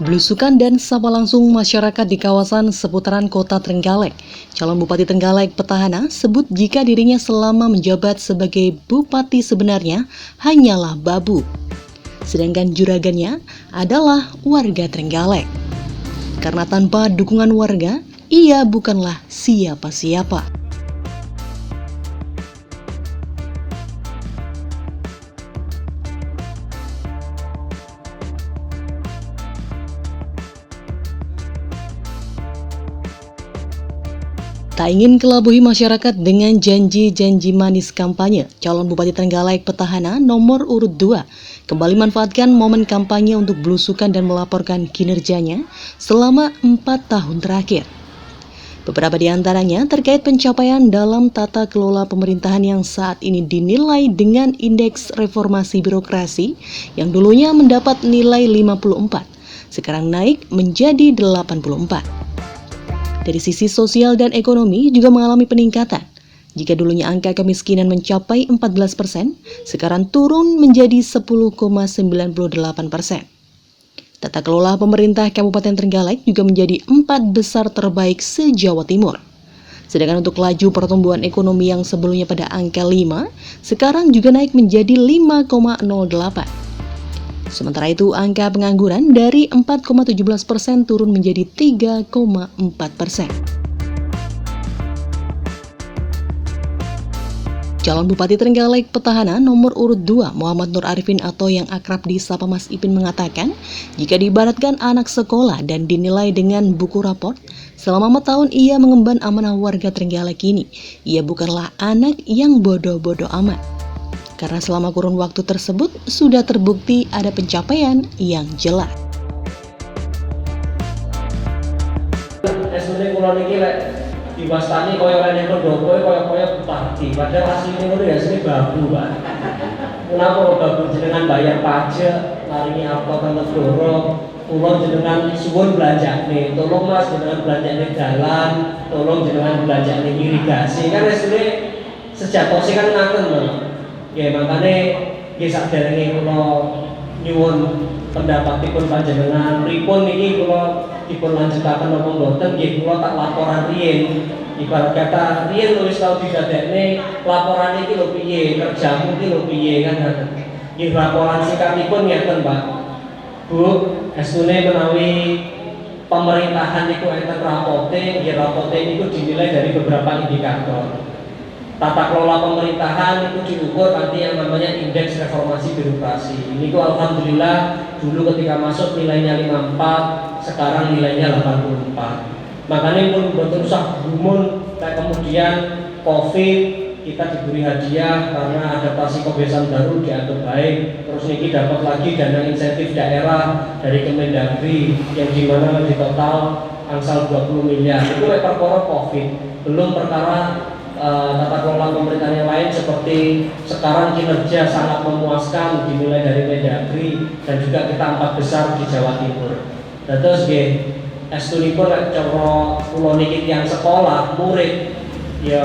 Belusukan dan sapa langsung masyarakat di kawasan seputaran kota Trenggalek. Calon Bupati Trenggalek petahana sebut jika dirinya selama menjabat sebagai bupati sebenarnya hanyalah babu. Sedangkan juragannya adalah warga Trenggalek. Karena tanpa dukungan warga, ia bukanlah siapa-siapa. Tak ingin kelabui masyarakat dengan janji-janji manis kampanye, calon Bupati Trenggalek petahana nomor urut 2 kembali manfaatkan momen kampanye untuk belusukan dan melaporkan kinerjanya selama 4 tahun terakhir. Beberapa di antaranya terkait pencapaian dalam tata kelola pemerintahan yang saat ini dinilai dengan indeks reformasi birokrasi yang dulunya mendapat nilai 54, sekarang naik menjadi 84. Dari sisi sosial dan ekonomi juga mengalami peningkatan. Jika dulunya angka kemiskinan mencapai 14%, sekarang turun menjadi 10,98%. Tata kelola pemerintah Kabupaten Trenggalek juga menjadi 4 besar terbaik se-Jawa Timur. Sedangkan untuk laju pertumbuhan ekonomi yang sebelumnya pada angka 5, sekarang juga naik menjadi 5,08. Sementara itu, angka pengangguran dari 4,17% turun menjadi 3,4%. Calon Bupati Trenggalek petahana nomor urut 2 Muhammad Nur Arifin atau yang akrab disapa Mas Ipin mengatakan, jika diibaratkan anak sekolah dan dinilai dengan buku raport, selama 4 tahun ia mengemban amanah warga Trenggalek ini, ia bukanlah anak yang bodoh-bodoh amat. Karena selama kurun waktu tersebut sudah terbukti ada pencapaian yang jelas. Sebenarnya kalau ini diwastani kaya orang yang pendopo kaya bupati, padahal aslinya itu ya sini babu, Pak. Kenapa babu jenengan bayar pajak, laringi apa tanda dorong, tolong jenengan suwun belanjane, tolong Mas jenengan belanjane jalan, tolong jenengan belanjane irigasi, kan sebenarnya sejak tosi kan ngaten loh. Ya makanya ya sakderenge kula nyuwun pendapatipun panjenengan pripun niki kula dipun lanjutaken napa mboten nggih kula tak laporan riyen. Ibarat kata riyen wis tau didadekne laporan iki lho piye, kerjamu iki lho piye kan ngoten. Nggih laporan sikapipun ngeten Pak. Bu, estune menawi pemerintahan niku enten rapote, nggih rapote niku dinilai dari beberapa indikator. Tata kelola pemerintahan itu diukur nanti yang namanya indeks reformasi birokrasi. Ini kok alhamdulillah dulu ketika masuk nilainya 54, sekarang nilainya 84. Makanya pun betul usah gumun kayak kemudian Covid kita diberi hadiah karena adaptasi kebiasaan baru dianggap baik. Terus niki dapat lagi dana insentif daerah dari Kemendagri yang dimana di total angsal 20 miliar. Itu perkara Covid, belum perkara tata kelola pemerintahan yang lain seperti sekarang kinerja sangat memuaskan dimulai dari Mendagri dan juga kita 4 besar di Jawa Timur. Dan terus estunipun cara kula niki yang sekolah murid ya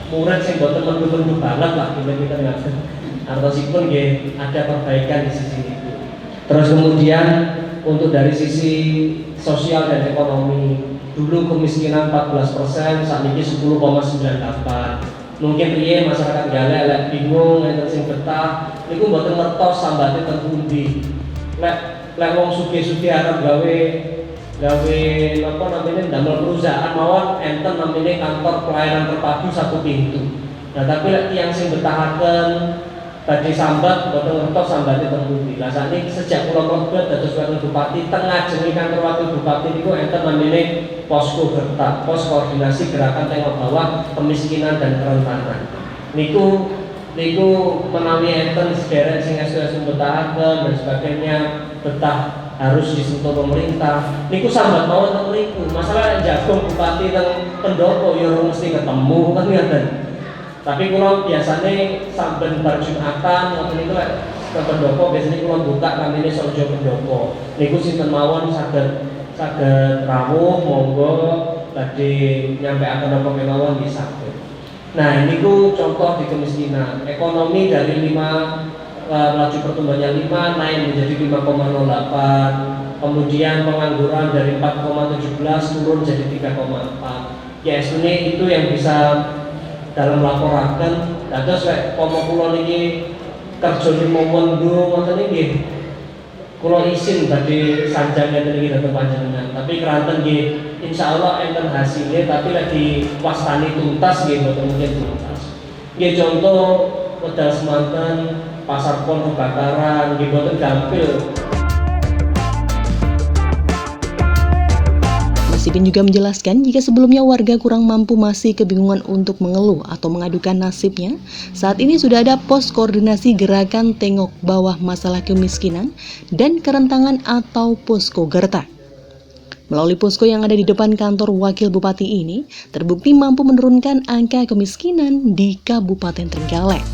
murid sing boten mendu-mendu banget lah kita ngaten. Artosipun nggih ada perbaikan di sisi itu. Terus kemudian untuk dari sisi sosial dan ekonomi, dulu kemiskinan 14%, saat ini 10,98. Mungkin riyen masyarakat galek bingung enten sing betah, niku mboten ngertos sambate teng pundi. Lek wong sugih-sugih arep gawe apa namanya ndamel perusahaan mawon enten namanya kantor pelayanan terpadu 1 pintu. Nah tapi lek tiyang sing betahaken badhe sambat boten ngertos sambate teng pundi. Lah sakniki sejak kula mlebet dados wakil bupati teng ngajeng kantor wakil bupati niku enten namine posko gertak, pos koordinasi gerakan tengok bawah kemiskinan dan kerentanan. Niku menawi enten sederek sing estu-estu betahaken dan sebagainya betah harus disentuh pemerintah. Niku sambat mawon teng mriku. Masalah jagung bupati teng pendopo ya mesti ketemu kan ngoten. Tapi kalau biasanya saben bar Jumatan ngoten niku lek ke pendopo biasanya kula buka namine Sorjo Pendopo. Niku sinten mawon saged rawuh monggo badhe nyampeaken apa kemawon nggih saged. Nah, niku contoh di kemiskinan. Ekonomi dari 5 laju pertumbuhannya 5 naik menjadi 5,08. Kemudian pengangguran dari 4,17 turun jadi 3,4. Ya ini itu yang bisa dalam laporaken. Dados lek pomo kula niki kerja di Momondo ngoten niki. Kula izin badhe sanjang ngeten iki dhateng panjenengan. Tapi keranten nggih insyaallah enten hasilnya, tapi lek diwastani tuntas nggih mboten mungkin tuntas. Nggih contoh wedal semanten pasar pon kebakaran nggih mboten gampil. Nasipin juga menjelaskan jika sebelumnya warga kurang mampu masih kebingungan untuk mengeluh atau mengadukan nasibnya, saat ini sudah ada pos koordinasi gerakan tengok bawah masalah kemiskinan dan kerentangan atau Posko Gerta. Melalui posko yang ada di depan kantor Wakil Bupati ini, terbukti mampu menurunkan angka kemiskinan di Kabupaten Trenggalek.